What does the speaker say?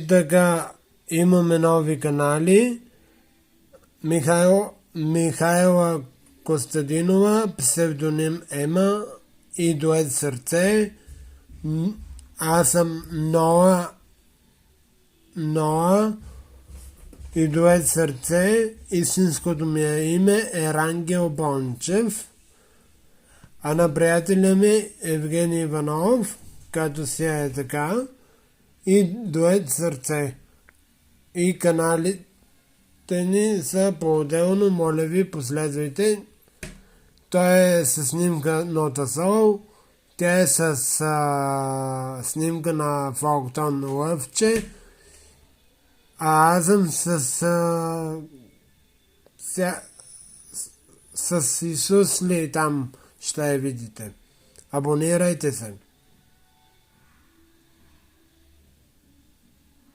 Също така имаме нови канали. Михайла Костадинова, псевдоним Ема и дует Сърце. Аз съм Ноа и дует Сърце. Истинското ми име е Рангел Бончев. А на приятеля ми Евгений Иванов, като си е така, и дует Сърце. И каналите ни са по-отделно, моля ви, последвайте. Той е с снимка Нота Сол, тя е с снимка на Фолктон Лъвче, а аз съм с Исус ли там ще я видите. Абонирайте се.